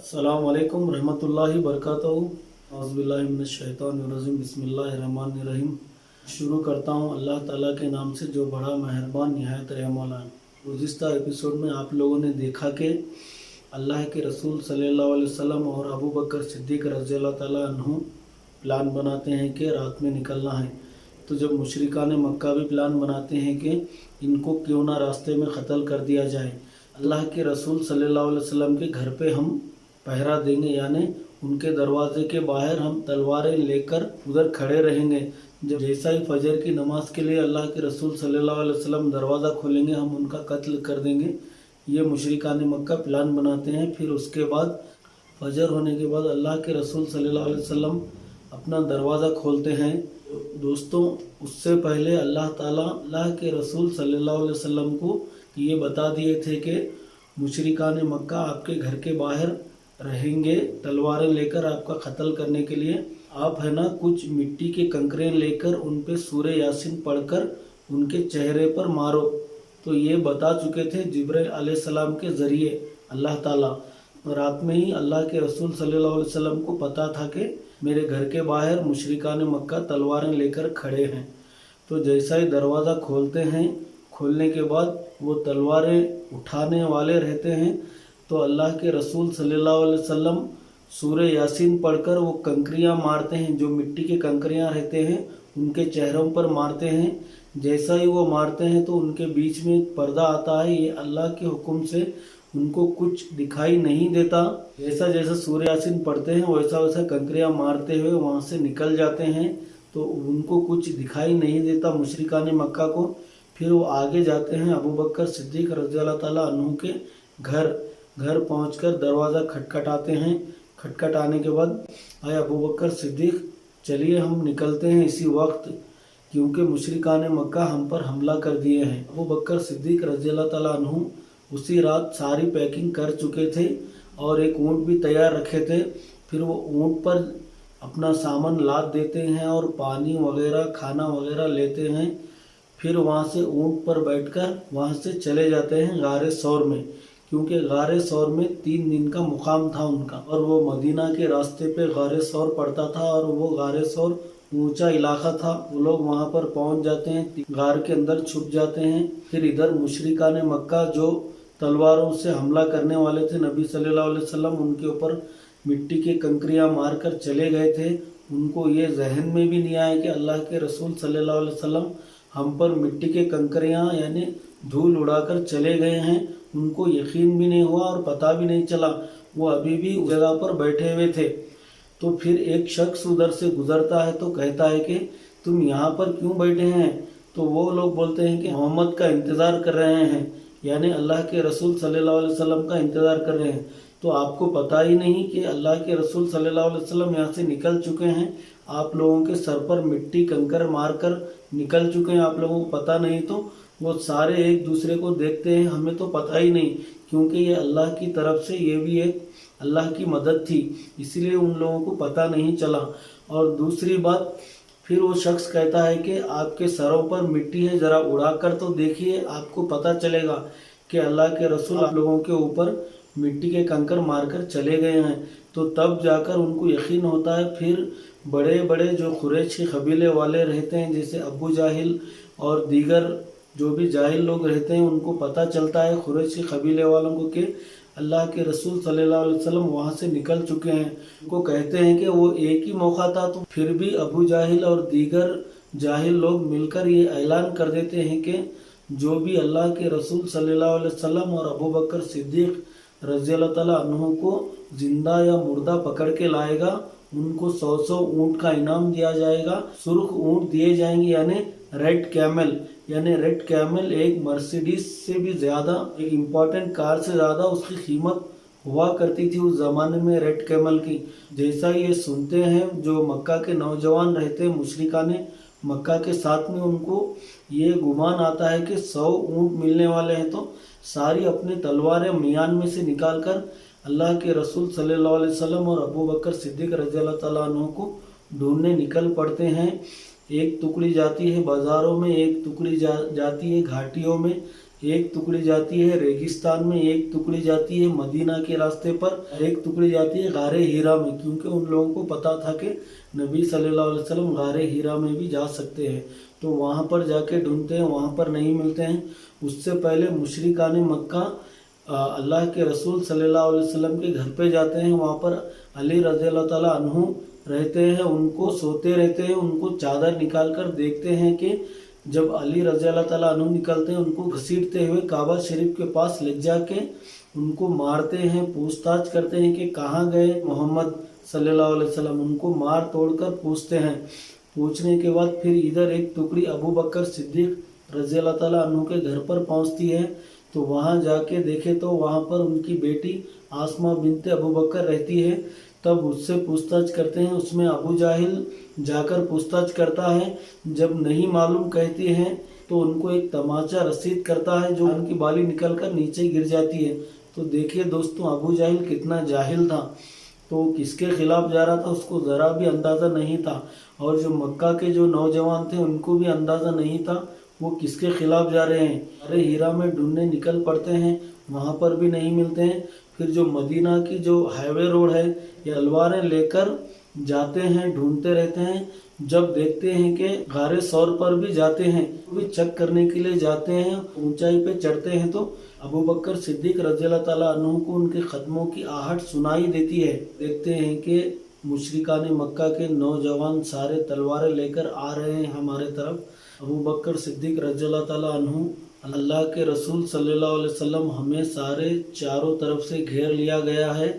अस्सलाम वालेकुम रहमतुल्लाहि बरकातहू। औज़ुबिल्लाहि मिनश शैतानिर रजीम। बिस्मिल्लाहिर्रहमानिर्रहीम। शुरू करता हूँ अल्लाह ताला के नाम से जो बड़ा मेहरबान निहायत रहम वाला है। गुज़िश्ता एपिसोड में आप लोगों ने देखा कि अल्लाह के रसूल सल्लल्लाहु अलैहि वसल्लम और अबू बकर सिद्दीक़ रज़ियल्लाहु ताला अन्हु प्लान बनाते हैं कि रात में निकलना है। तो जब मुशरिकान मक्का भी प्लान बनाते हैं कि इनको क्यों ना रास्ते में क़त्ल कर दिया जाए, अल्लाह के रसूल सल्लल्लाहु अलैहि वसल्लम के घर पे हम पहरा देंगे, यानी उनके दरवाजे के बाहर हम तलवारें लेकर उधर खड़े रहेंगे। जब जैसा ही फजर की नमाज के लिए अल्लाह के रसूल सल्लल्लाहु अलैहि वसल्लम दरवाज़ा खोलेंगे, हम उनका कत्ल कर देंगे। ये मुशरिकान मक्का प्लान बनाते हैं। फिर उसके बाद फजर होने के बाद अल्लाह के रसूल सल्लल्लाहु अलैहि वसल्लम अपना दरवाज़ा खोलते हैं। दोस्तों, उससे पहले अल्लाह ताला अल्लाह के रसूल सल्लल्लाहु अलैहि वसल्लम को ये बता दिए थे कि मुशरिकान मक्का आपके घर के बाहर रहेंगे तलवारें लेकर आपका कत्ल करने के लिए। आप है ना कुछ मिट्टी के कंकरे लेकर उन पे सूरह यासीन पढ़कर उनके चेहरे पर मारो। तो ये बता चुके थे जिब्राइल अलैहिस्सलाम के ज़रिए अल्लाह ताला। रात में ही अल्लाह के रसूल सल्लल्लाहु अलैहि वसल्लम को पता था कि मेरे घर के बाहर मुशरिकान मक्का तलवारें लेकर खड़े हैं। तो जैसा ही दरवाज़ा खोलते हैं, खोलने के बाद वो तलवारें उठाने वाले रहते हैं। तो अल्लाह के रसूल सल्लल्लाहु अलैहि वसल्लम सूरह यासीन पढ़कर वो कंकरियाँ मारते हैं, जो मिट्टी के कंकरियाँ रहते हैं उनके चेहरों पर मारते हैं। जैसा ही वो मारते हैं तो उनके बीच में एक पर्दा आता है। ये अल्लाह के हुक्म से उनको कुछ दिखाई नहीं देता। जैसा जैसा सूरह यासीन पढ़ते हैं वैसा वैसा कंकरियाँ मारते हुए वहाँ से निकल जाते हैं। तो उनको कुछ दिखाई नहीं देता मुशरिकान मक्का को। फिर वो आगे जाते हैं अबू बकर सिद्दीक़ रज़ियल्लाहु ताला अन्हु के घर पहुंचकर दरवाज़ा खटखटाते हैं। खटखटाने के बाद आए अबू बकर सिद्दीक़, चलिए हम निकलते हैं इसी वक्त, क्योंकि मुशरिकान मक्का हम पर हमला कर दिए हैं। अबू बकर सिद्दीक़ रज़ियल्लाहु ताला अन्हु उसी रात सारी पैकिंग कर चुके थे और एक ऊँट भी तैयार रखे थे। फिर वो ऊँट पर अपना सामान लाद देते हैं और पानी वगैरह खाना वगैरह लेते हैं। फिर वहाँ से ऊँट पर बैठकर वहाँ से चले जाते हैं गारे सौर में, क्योंकि गारे सौर में 3 दिन का मुकाम था उनका और वो मदीना के रास्ते पे गारे सौर पड़ता था और वो गारे सौर ऊंचा इलाका था। वो लोग वहाँ पर पहुँच जाते हैं, गार के अंदर छुप जाते हैं। फिर इधर मुशरिकान मक्का जो तलवारों से हमला करने वाले थे नबी सल्लल्लाहु अलैहि वसल्लम, उनके ऊपर मिट्टी के कंकरियाँ मार कर चले गए थे। उनको ये जहन में भी नहीं आया कि अल्लाह के रसूल सल्लल्लाहु अलैहि वसल्लम हम पर मिट्टी के कंकरियाँ यानी धूल उड़ाकर चले गए हैं। उनको यकीन भी नहीं हुआ और पता भी नहीं चला, वो अभी भी उस जगह पर बैठे हुए थे। तो फिर एक शख्स उधर से गुजरता है तो कहता है कि तुम यहाँ पर क्यों बैठे हैं? तो वो लोग बोलते हैं कि मोहम्मद का इंतज़ार कर रहे हैं, यानी अल्लाह के रसूल सल्लल्लाहु अलैहि वसल्लम का इंतज़ार कर रहे हैं। तो आपको पता ही नहीं कि अल्लाह के रसूल सल्लल्लाहु अलैहि वसल्लम यहाँ से निकल चुके हैं, आप लोगों के सर पर मिट्टी कंकर मारकर निकल चुके हैं, आप लोगों को पता नहीं। तो वो सारे एक दूसरे को देखते हैं, हमें तो पता ही नहीं, क्योंकि ये अल्लाह की तरफ से ये भी एक अल्लाह की मदद थी, इसलिए उन लोगों को पता नहीं चला। और दूसरी बात, फिर वो शख्स कहता है कि आपके सरों पर मिट्टी है, ज़रा उड़ाकर तो देखिए, आपको पता चलेगा कि अल्लाह के रसूल आप लोगों के ऊपर मिट्टी के कंकर मारकर चले गए हैं। तो तब जाकर उनको यकीन होता है। फिर बड़े बड़े जो कुरैश के कबीले वाले रहते हैं, जैसे अबू जाहिल और दीगर जो भी जाहिल लोग रहते हैं, उनको पता चलता है कुरैश के कबीले वालों को कि अल्लाह के रसूल सल्लल्लाहु अलैहि वसल्लम वहाँ से निकल चुके हैं। उनको कहते हैं कि वो एक ही मौका था, तो फिर भी अबू जाहिल और दीगर जाहिल लोग मिलकर ये ऐलान कर देते हैं कि जो भी अल्लाह के रसूल सल्लल्लाहु अलैहि वसल्लम और अबू बकर सिद्दीक़ रज़ियल्लाहु ताला अन्हु को जिंदा या मुर्दा पकड़ के लाएगा, उनको 100 ऊँट का इनाम दिया जाएगा। सुर्ख ऊँट दिए जाएंगे, यानी रेड कैमल। यानी रेड कैमल एक मर्सिडीज से भी ज़्यादा, एक इम्पॉर्टेंट कार से ज़्यादा उसकी कीमत हुआ करती थी उस ज़माने में रेड कैमल की। जैसा ये सुनते हैं जो मक्का के नौजवान रहते हैं मुशरिकान मक्का के साथ में, उनको ये गुमान आता है कि 100 ऊँट मिलने वाले हैं। तो सारी अपनी तलवारें मियान में से निकाल कर अल्लाह के रसूल सल्लल्लाहु अलैहि वसल्लम और अबू बकर सिद्दीक़ रज़ियल्लाहु ताला अन्हु को ढूंढने निकल पड़ते हैं। एक टुकड़ी जाती है बाज़ारों में, एक टुकड़ी जाती है घाटियों में, एक टुकड़ी जाती है रेगिस्तान में, एक टुकड़ी जाती है मदीना के रास्ते पर, एक टुकड़ी जाती है गारे हीरा में, क्योंकि उन लोगों को पता था कि नबी सल्लल्लाहु अलैहि वसल्लम गारे हीरा में भी जा सकते हैं, तो वहाँ पर जाके ढूंढते हैं, वहाँ पर नहीं मिलते हैं। उससे पहले मुशरिकाने मक्का अल्लाह के रसूल सल्लल्लाहु अलैहि वसल्लम के घर पे जाते हैं, वहाँ पर अली रज़ी अल्लाह ताला अन्हु रहते हैं, उनको सोते रहते हैं, उनको चादर निकाल कर देखते हैं कि जब अली रज़ी अल्लाह ताला अन्हु निकलते हैं, उनको घसीटते हुए काबा शरीफ के पास ले जाके उनको मारते हैं, पूछताछ करते हैं कि कहाँ गए मोहम्मद सल्लल्लाहु अलैहि वसल्लम, उनको मार तोड़कर पूछते हैं। पूछने के बाद फिर इधर एक टुकड़ी अबू बकर सिद्दीक रज़ी अल्लाह ताला अन्हु के घर पर पहुंचती है, तो वहां जाके देखे तो वहां पर उनकी बेटी आसमा बिनते अबू बकर रहती है। तब उससे पूछताछ करते हैं, उसमें अबू जाहिल जाकर पूछताछ करता है, जब नहीं मालूम कहती है तो उनको एक तमाचा रसीद करता है जो उनकी बाली निकल कर नीचे गिर जाती है। तो देखिए दोस्तों, अबू जाहिल कितना जाहिल था, तो किसके खिलाफ जा रहा था उसको ज़रा भी अंदाज़ा नहीं था, और जो मक्का के जो नौजवान थे उनको भी अंदाज़ा नहीं था वो किसके खिलाफ जा रहे हैं। अरे हीरा में ढूंढने निकल पड़ते हैं, वहाँ पर भी नहीं मिलते हैं। फिर जो मदीना की जो हाईवे रोड है, ये अलवारें लेकर जाते हैं, ढूंढते रहते हैं। जब देखते हैं कि गारे सौर पर भी जाते हैं, वो भी चेक करने के लिए जाते हैं, ऊंचाई पे चढ़ते हैं तो अबू बकर सिद्दीक रज़ी अल्लाह ताला अन्हु को उनके कदमों की आहट सुनाई देती है। देखते हैं कि मुशरिकाने मक्का के नौजवान सारे तलवारें लेकर आ रहे हैं हमारे तरफ। अबू बकर सिद्दीक रज़ी अल्लाह ताला अन्हु, अल्लाह के रसूल सल्लल्लाहु अलैहि वसल्लम, हमें सारे चारों तरफ से घेर लिया गया है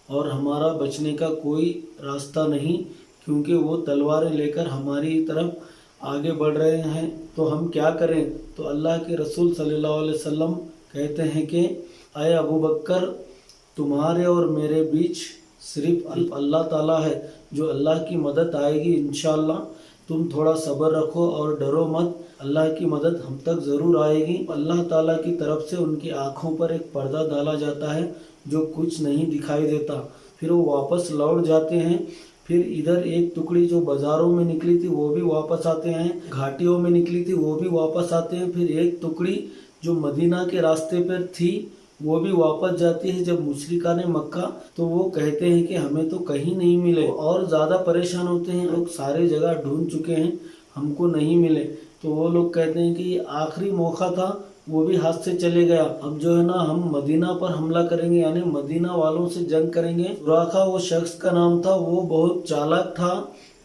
और हमारा बचने का कोई रास्ता नहीं, क्योंकि वो तलवारें लेकर हमारी तरफ आगे बढ़ रहे हैं। तो हम क्या करें? तो अल्लाह के रसूल सल्लल्लाहु अलैहि वसल्लम कहते हैं कि आए अबू बकर, तुम्हारे और मेरे बीच सिर्फ अल्लाह ताला है, जो अल्लाह की मदद आएगी इंशाअल्लाह। तुम थोड़ा सब्र रखो और डरो मत, अल्लाह की मदद हम तक ज़रूर आएगी। अल्लाह ताला की तरफ से उनकी आँखों पर एक पर्दा डाला जाता है जो कुछ नहीं दिखाई देता। फिर वो वापस लौट जाते हैं। फिर इधर एक टुकड़ी जो बाज़ारों में निकली थी वो भी वापस आते हैं, घाटियों में निकली थी वो भी वापस आते हैं। फिर एक टुकड़ी जो मदीना के रास्ते पर थी वो भी वापस जाती है। जब मुशरिकाने मक्का, तो वो कहते हैं कि हमें तो कहीं नहीं मिले, और ज़्यादा परेशान होते हैं, लोग सारे जगह ढूंढ चुके हैं, हमको नहीं मिले। तो वो लोग कहते हैं कि ये आखिरी मौका था, वो भी हाथ से चले गया। अब जो है ना, हम मदीना पर हमला करेंगे, यानी मदीना वालों से जंग करेंगे। सुराखा वो शख्स का नाम था, वो बहुत चालाक था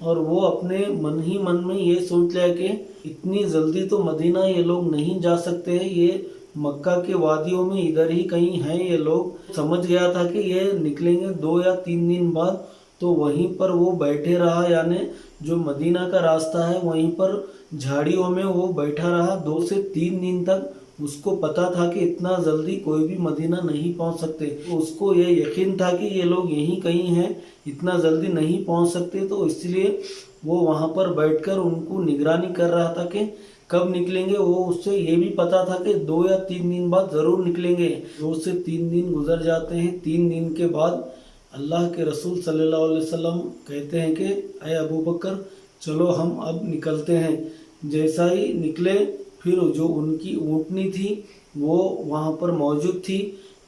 और वो अपने मन ही मन में ये सोच लिया कि इतनी जल्दी तो मदीना ये लोग नहीं जा सकते हैं, ये मक्का के वादियों में इधर ही कहीं हैं ये लोग। समझ गया था कि ये निकलेंगे 2 या 3 दिन बाद, तो वहीं पर वो बैठे रहा, यानी जो मदीना का रास्ता है वहीं पर झाड़ियों में वो बैठा रहा 2 से 3 दिन तक। उसको पता था कि इतना जल्दी कोई भी मदीना नहीं पहुंच सकते, तो उसको ये यकीन था कि ये लोग यहीं कहीं हैं, इतना जल्दी नहीं पहुंच सकते। तो इसलिए वो वहां पर बैठकर उनको निगरानी कर रहा था कि कब निकलेंगे। वो उससे ये भी पता था कि 2 या 3 दिन बाद ज़रूर निकलेंगे। 2 से 3 दिन गुजर जाते हैं। 3 दिन के बाद अल्लाह के रसूल सल्लल्लाहु अलैहि वसल्लम कहते हैं कि अय अबू बकर, चलो हम अब निकलते हैं। जैसा ही निकले, फिर जो उनकी ऊँटनी थी वो वहाँ पर मौजूद थी,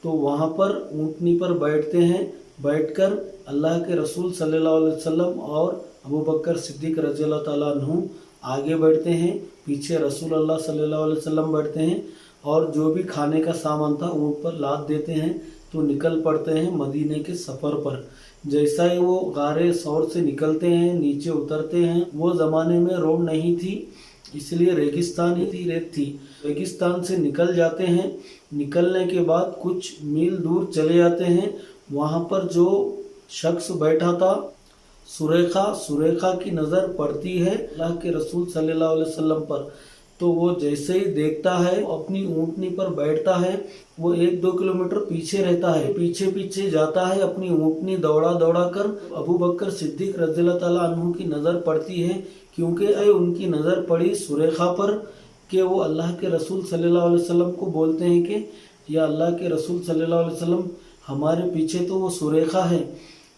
तो वहाँ पर ऊँटनी पर बैठते हैं। बैठकर अल्लाह के रसूल सल्लल्लाहु अलैहि वसल्लम और अबू बकर सिद्दीक रज़ी अल्लाह ताला अन्हु आगे बढ़ते हैं, पीछे रसूल अल्लाह सल्लल्लाहु अलैहि वसल्लम बैठते हैं, और जो भी खाने का सामान था ऊँट पर लाद देते हैं, तो निकल पड़ते हैं मदीने के सफ़र पर। जैसा ही वो गारे सौर से निकलते हैं, नीचे उतरते हैं, वो ज़माने में रोड नहीं थी, इसलिए रेगिस्तान ही थी, रेत थी। रेगिस्तान से निकल जाते हैं। निकलने के बाद कुछ मील दूर चले जाते हैं, वहाँ पर जो शख्स बैठा था सुरेखा की नज़र पड़ती है अल्लाह के रसूल सल्लल्लाहु अलैहि वसल्लम पर। तो वो जैसे ही देखता है, अपनी ऊँटनी पर बैठता है, वो 1-2 किलोमीटर पीछे रहता है, पीछे पीछे जाता है, अपनी ऊँटनी दौड़ा दौड़ा कर। अबू बकर सिद्दीक रज़ी अल्लाह ताला अन्हु की नज़र पड़ती है, क्योंकि उनकी नज़र पड़ी सुरेखा पर कि वो अल्लाह के रसूल सल्लल्लाहु अलैहि वसल्लम को बोलते हैं कि या अल्लाह के रसूल सल्लल्लाहु अलैहि वसल्लम, हमारे पीछे तो वो सुरेखा है।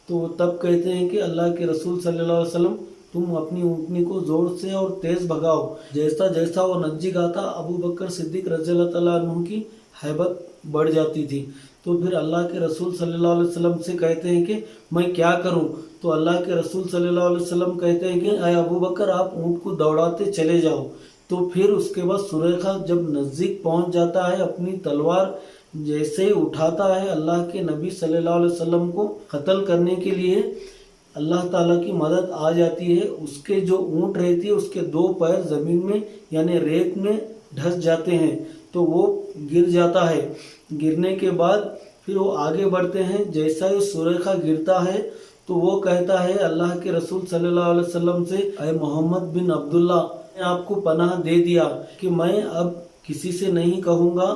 तो वो तब कहते हैं कि अल्लाह के रसूल सल्लल्लाहु अलैहि वसल्लम, तुम अपनी ऊँटनी को जोर से और तेज भगाओ। जैसा जैसा वो नज्जी गाता, अबू बकर सिद्दीक रज़ियल्लाहु तआला अन्हु की हैबत बढ़ जाती थी। तो फिर अल्लाह के रसूल सल्लल्लाहु अलैहि वसल्लम से कहते हैं कि मैं क्या करूं? तो अल्लाह के रसूल सल्लल्लाहु अलैहि वसल्लम कहते हैं कि अय अबू बकर, आप ऊँट को दौड़ाते चले जाओ। तो फिर उसके बाद सुरेखा जब नज़दीक पहुंच जाता है, अपनी तलवार जैसे ही उठाता है, अल्लाह के नबी सल्लल्लाहु अलैहि वसल्लम को कत्ल करने के लिए अल्लाह ताला की मदद आ जाती है। उसके जो ऊँट रहती है, उसके 2 पैर ज़मीन में यानी रेत में ढस जाते हैं, तो वो गिर जाता है। गिरने के बाद फिर वो आगे बढ़ते हैं। जैसा ही सुरेखा गिरता है तो वो कहता है अल्लाह के रसूल सल्लल्लाहु अलैहि वसल्लम से, अय मोहम्मद बिन अब्दुल्ला, मैं आपको पनाह दे दिया कि मैं अब किसी से नहीं कहूँगा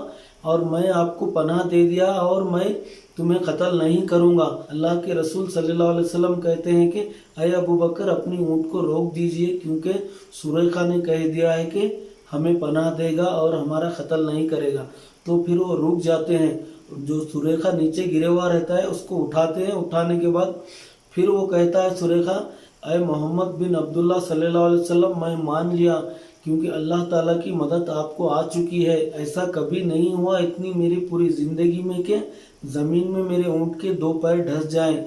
और मैं आपको पनाह दे दिया और मैं तुम्हें कत्ल नहीं करूँगा। अल्लाह के रसूल सल्लल्लाहु अलैहि वसल्लम कहते हैं कि अय अबू बकर, अपनी ऊँट को रोक दीजिए, क्योंकि सुरेखा ने कह दिया है कि हमें पनाह देगा और हमारा कत्ल नहीं करेगा। तो फिर वो रुक जाते हैं। जो सुरेखा नीचे गिरे हुआ रहता है उसको उठाते हैं। उठाने के बाद फिर वो कहता है सुरेखा, अय मोहम्मद बिन अब्दुल्ला सल्लल्लाहु अलैहि वसल्लम, मैं मान लिया क्योंकि अल्लाह ताला की मदद आपको आ चुकी है। ऐसा कभी नहीं हुआ इतनी मेरी पूरी ज़िंदगी में कि ज़मीन में मेरे ऊँट के 2 पैर ढस जाएं।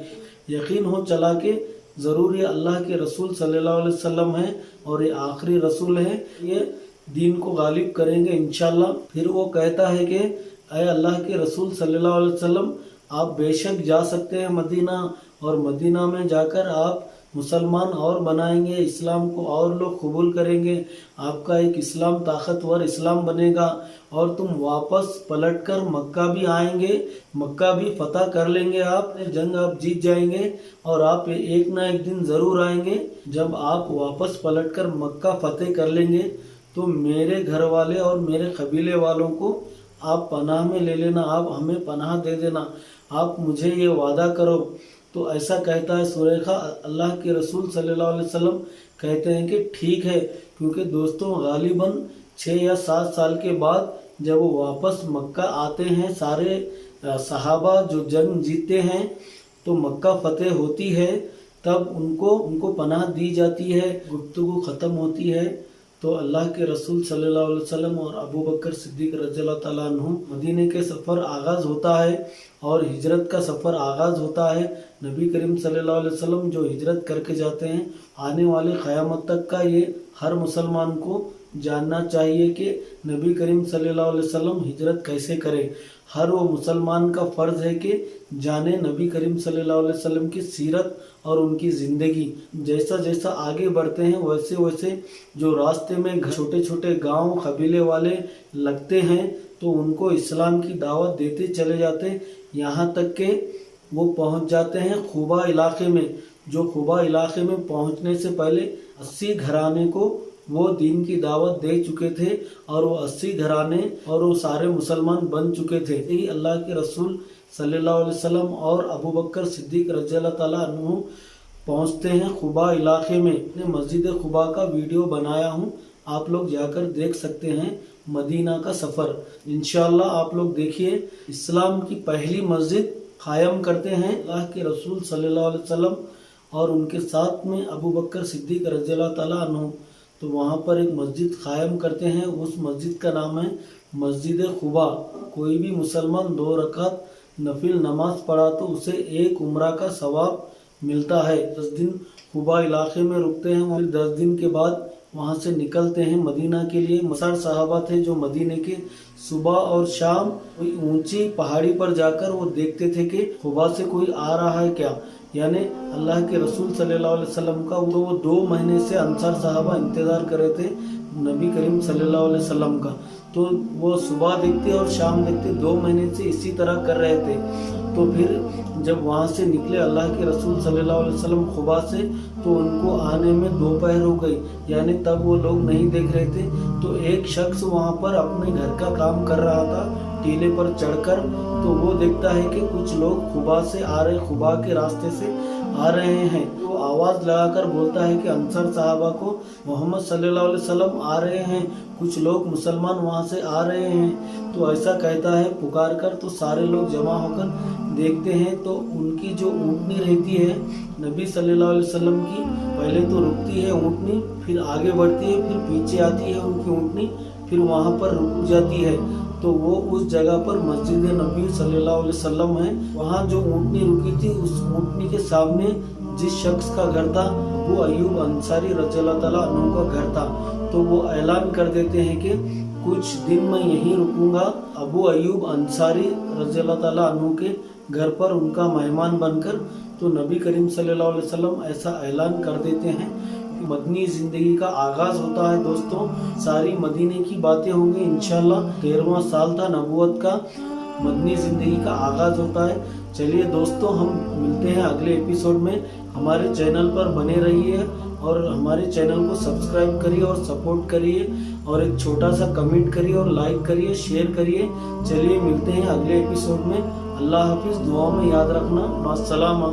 यकीन हो चला कि ज़रूर ये अल्लाह के रसूल सल्लल्लाहु अलैहि वसल्लम है और ये आखिरी रसूल है, ये दीन को गालिब करेंगे इंशाल्लाह। फिर वो कहता है कि अय अल्लाह के रसूल सल्लल्लाहु अलैहि वसल्लम, आप बेशक जा सकते हैं मदीना, और मदीना में जाकर आप मुसलमान और बनाएंगे, इस्लाम को और लोग कबूल करेंगे, आपका एक इस्लाम ताकतवर इस्लाम बनेगा और तुम वापस पलटकर मक्का भी आएंगे, मक्का भी फतह कर लेंगे, आप जंग आप जीत जाएंगे और आप एक ना एक दिन ज़रूर आएंगे। जब आप वापस पलटकर मक्का फतेह कर लेंगे तो मेरे घर वाले और मेरे कबीले वालों को आप पनाह में ले लेना, आप हमें पनाह दे देना, आप मुझे ये वादा करो। तो ऐसा कहता है सुरेखा। अल्लाह के रसूल सल्लल्लाहु अलैहि वसल्लम कहते हैं कि ठीक है, क्योंकि दोस्तों गालिबन 6 या 7 साल के बाद जब वो वापस मक्का आते हैं, सारे सहाबा जो जंग जीते हैं, तो मक्का फतेह होती है, तब उनको पनाह दी जाती है, गुफ्तगू ख़त्म होती है। तो अल्लाह के रसूल सल्लल्लाहु अलैहि वसल्लम और अबू बकर सिद्दीक रज़ियल्लाहु तआला अन्हु मदीने के सफ़र आगाज़ होता है और हिजरत का सफ़र आगाज़ होता है। नबी करीम सल्लल्लाहु अलैहि वसल्लम जो हिजरत करके जाते हैं, आने वाले क़यामत तक का ये हर मुसलमान को जानना चाहिए कि नबी करीम सल्लल्लाहु अलैहि वसल्लम हिजरत कैसे करें। हर वो मुसलमान का फ़र्ज़ है कि जाने नबी करीम सल्लल्लाहु अलैहि वसल्लम की सीरत और उनकी ज़िंदगी। जैसा जैसा आगे बढ़ते हैं वैसे वैसे जो रास्ते में छोटे छोटे गांव कबीले वाले लगते हैं, तो उनको इस्लाम की दावत देते चले जाते हैं, यहाँ तक कि वो पहुँच जाते हैं खुबा इलाके में। जो खुबा इलाके में पहुँचने से पहले 80 घराने को वो दीन की दावत दे चुके थे और वो 80 घराने और वो सारे मुसलमान बन चुके थे। यही अल्लाह के रसूल सल्लल्लाहु अलैहि वसल्लम और अबू बकर सिद्दीक रज़ियल्लाहु तआला अन्हु पहुँचते हैं खुबा इलाके में। मैंने मस्जिद खुबा का वीडियो बनाया हूँ, आप लोग जाकर देख सकते हैं मदीना का सफ़र। इंशाअल्लाह आप लोग देखिए, इस्लाम की पहली मस्जिद कायम करते हैं अल्लाह के रसूल सल्लल्लाहु अलैहि वसल्लम और उनके साथ में अबू बकर सिद्दीक रज़ियल्लाहु तआला अन्हु। तो वहाँ पर एक मस्जिद कायम करते हैं, उस मस्जिद का नाम है मस्जिद खुबा। कोई भी मुसलमान 2 रकात नफिल नमाज पढ़ा तो उसे 1 उम्रा का सवाब मिलता है। 10 दिन खुबा इलाके में रुकते हैं, फिर 10 दिन के बाद वहाँ से निकलते हैं मदीना के लिए। मसार साहबा थे जो मदीने के सुबह और शाम कोई ऊंची पहाड़ी पर जाकर वो देखते थे कि खुबा से कोई आ रहा है क्या, यानी अल्लाह के रसूल सल्लल्लाहु अलैहि वसल्लम का। वो 2 महीने से अंसार साहबा इंतज़ार कर रहे थे नबी करीम सल्लल्लाहु अलैहि वसल्लम का। तो वो सुबह देखते और शाम देखते, 2 महीने से इसी तरह कर रहे थे। तो फिर जब वहाँ से निकले अल्लाह के रसूल सल्लल्लाहु अलैहि वसल्लम खुबा से, तो उनको आने में दोपहर हो गई, यानी तब वो लोग नहीं देख रहे थे। तो एक शख्स वहाँ पर अपने घर का काम कर रहा था टीले पर चढ़कर, तो वो देखता है कि कुछ लोग खुबा से आ रहे, खुबा के रास्ते से आ रहे हैं। वो आवाज़ लगाकर बोलता है कि अंसार साहबा को मोहम्मद सल्लल्लाहु अलैहि वसल्लम आ रहे हैं, कुछ लोग मुसलमान वहाँ से आ रहे हैं। तो ऐसा कहता है पुकार कर, तो सारे लोग जमा होकर देखते हैं तो उनकी जो ऊँटनी रहती है नबी सल्लल्लाहु अलैहि वसल्लम की, पहले तो रुकती है ऊँटनी, फिर आगे बढ़ती है, फिर पीछे आती है उनकी ऊँटनी, फिर वहाँ पर रुक जाती है। तो वो उस जगह पर मस्जिद नबी सल्लल्लाहु अलैहि वसल्लम है। वहाँ जो ऊँटनी रुकी थी उस ऊँटनी के सामने जिस शख्स का घर था वो अयूब अंसारी रज़ियल्लाहु ताला अन्हु का घर था। तो वो ऐलान कर देते हैं कि कुछ दिन मैं यहीं रुकूंगा, अबू अयूब अंसारी रज़ियल्लाहु ताला अन्हु के घर पर उनका मेहमान बनकर। तो नबी करीम सल्लल्लाहु अलैहि वसल्लम ऐसा ऐलान कर देते हैं कि मदनी ज़िंदगी का आगाज़ होता है। दोस्तों, सारी मदीने की बातें होंगी इंशाल्लाह। 13वां साल था नबूवत का, मदनी ज़िंदगी का आगाज़ होता है। चलिए दोस्तों, हम मिलते हैं अगले एपिसोड में। हमारे चैनल पर बने रहिए और हमारे चैनल को सब्सक्राइब करिए और सपोर्ट करिए और एक छोटा सा कमेंट करिए और लाइक करिए, शेयर करिए। चलिए मिलते हैं अगले एपिसोड में। अल्लाह हाफिज़, दुआ में याद रखना। मास्सलामा।